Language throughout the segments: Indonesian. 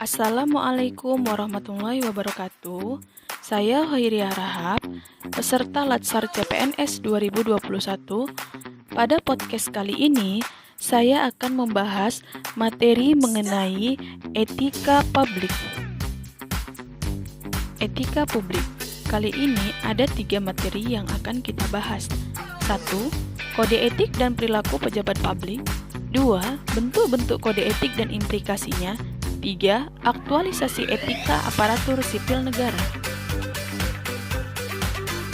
Assalamualaikum warahmatullahi wabarakatuh. Saya Hoiria Rahab, peserta Latsar CPNS 2021. Pada podcast kali ini, saya akan membahas materi mengenai etika publik. Etika publik. Kali ini ada 3 materi yang akan kita bahas. 1. Kode etik dan perilaku pejabat publik. 2. Bentuk-bentuk kode etik dan implikasinya. 3. Aktualisasi etika aparatur sipil negara.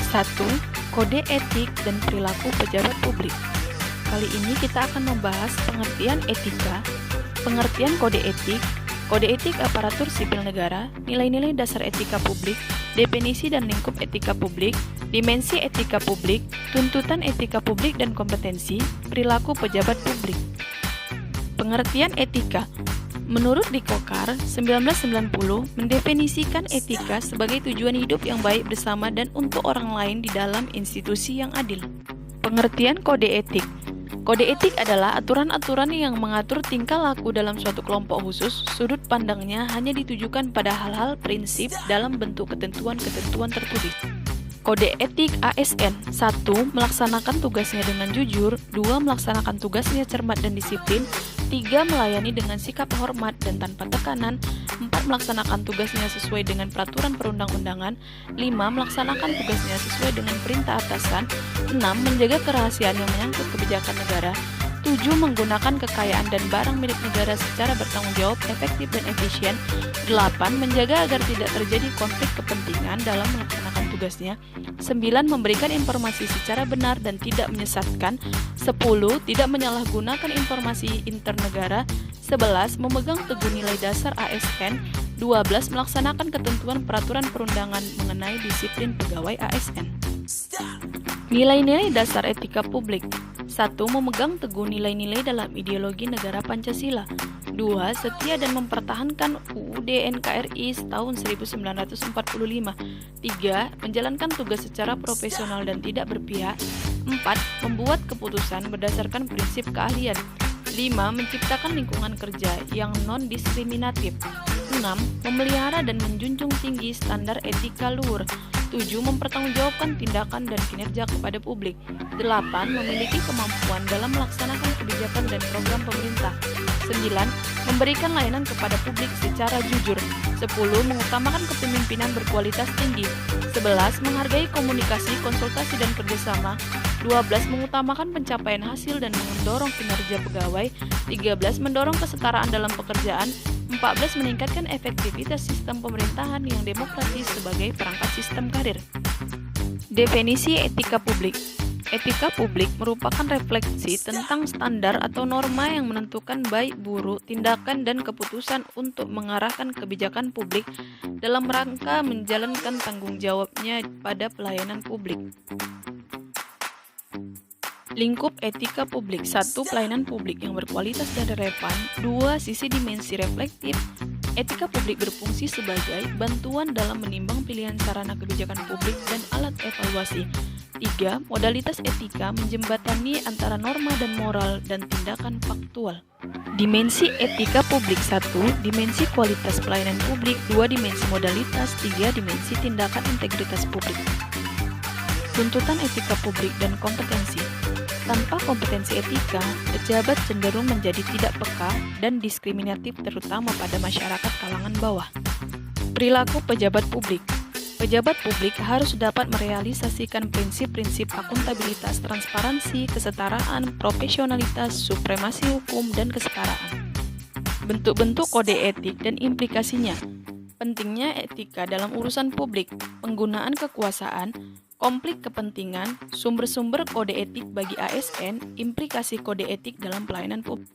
1. Kode etik dan perilaku pejabat publik. Kali ini kita akan membahas pengertian etika, pengertian kode etik aparatur sipil negara, nilai-nilai dasar etika publik, definisi dan lingkup etika publik, dimensi etika publik, tuntutan etika publik dan kompetensi, perilaku pejabat publik. Pengertian etika. Menurut Dikokar, 1990 mendefinisikan etika sebagai tujuan hidup yang baik bersama dan untuk orang lain di dalam institusi yang adil. Pengertian kode etik. Kode etik adalah aturan-aturan yang mengatur tingkah laku dalam suatu kelompok khusus. Sudut pandangnya hanya ditujukan pada hal-hal prinsip dalam bentuk ketentuan-ketentuan tertulis. Kode etik ASN. 1. Melaksanakan tugasnya dengan jujur. 2. Melaksanakan tugasnya cermat dan disiplin. 3. Melayani dengan sikap hormat dan tanpa tekanan. 4. Melaksanakan tugasnya sesuai dengan peraturan perundang-undangan. 5. Melaksanakan tugasnya sesuai dengan perintah atasan. 6. Menjaga kerahasiaan yang menyangkut kebijakan negara. 7. Menggunakan kekayaan dan barang milik negara secara bertanggung jawab, efektif dan efisien. 8. Menjaga agar tidak terjadi konflik kepentingan dalam melaksanakan tugasnya. 9. Memberikan informasi secara benar dan tidak menyesatkan. 10. Tidak menyalahgunakan informasi internegara. 11. Memegang teguh nilai dasar ASN. 12. Melaksanakan ketentuan peraturan perundangan mengenai disiplin pegawai ASN. Nilai-nilai dasar etika publik. 1. Memegang teguh nilai-nilai dalam ideologi negara Pancasila. 2. Setia dan mempertahankan UUD NKRI tahun 1945. 3. Menjalankan tugas secara profesional dan tidak berpihak. 4. Membuat keputusan berdasarkan prinsip keahlian. 5. Menciptakan lingkungan kerja yang non-diskriminatif. 6. Memelihara dan menjunjung tinggi standar etika luhur. 7. Mempertanggungjawabkan tindakan dan kinerja kepada publik. 8. Memiliki kemampuan dalam melaksanakan kebijakan dan program pemerintah. 9. Memberikan layanan kepada publik secara jujur. 10. Mengutamakan kepemimpinan berkualitas tinggi. 11. Menghargai komunikasi, konsultasi, dan kerjasama. 12. Mengutamakan pencapaian hasil dan mendorong kinerja pegawai. 13. Mendorong kesetaraan dalam pekerjaan. 14. Meningkatkan efektivitas sistem pemerintahan yang demokratis sebagai perangkat sistem karir. Definisi etika publik. Etika publik merupakan refleksi tentang standar atau norma yang menentukan baik buruk tindakan dan keputusan untuk mengarahkan kebijakan publik dalam rangka menjalankan tanggung jawabnya pada pelayanan publik. Lingkup etika publik. 1. Pelayanan publik yang berkualitas dan relevan. 2. Sisi dimensi reflektif. Etika publik berfungsi sebagai bantuan dalam menimbang pilihan sarana kebijakan publik dan alat evaluasi. 3. Modalitas etika menjembatani antara norma dan moral dan tindakan faktual. Dimensi etika publik. 1. Dimensi kualitas pelayanan publik. 2. Dimensi modalitas. 3. Dimensi tindakan integritas publik. Tuntutan etika publik dan kompetensi. Tanpa kompetensi etika, pejabat cenderung menjadi tidak peka dan diskriminatif terutama pada masyarakat kalangan bawah. Perilaku pejabat publik. Pejabat publik harus dapat merealisasikan prinsip-prinsip akuntabilitas, transparansi, kesetaraan, profesionalitas, supremasi hukum, dan kesetaraan. Bentuk-bentuk kode etik dan implikasinya. Pentingnya etika dalam urusan publik, penggunaan kekuasaan, konflik kepentingan, sumber-sumber kode etik bagi ASN, implikasi kode etik dalam pelayanan publik.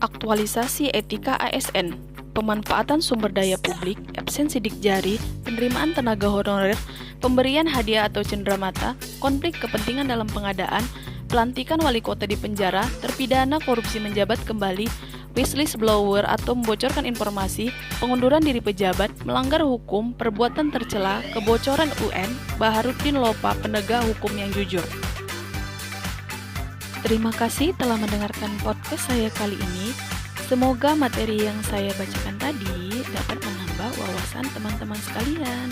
Aktualisasi etika ASN, pemanfaatan sumber daya publik, absensi dikjari, penerimaan tenaga honorer, pemberian hadiah atau cenderamata, konflik kepentingan dalam pengadaan, pelantikan wali kota di penjara, terpidana korupsi menjabat kembali, wishlist blower atau membocorkan informasi, pengunduran diri pejabat, melanggar hukum, perbuatan tercela, kebocoran UN, Baharudin Lopa, penegak hukum yang jujur. Terima kasih telah mendengarkan podcast saya kali ini. Semoga materi yang saya bacakan tadi dapat menambah wawasan teman-teman sekalian.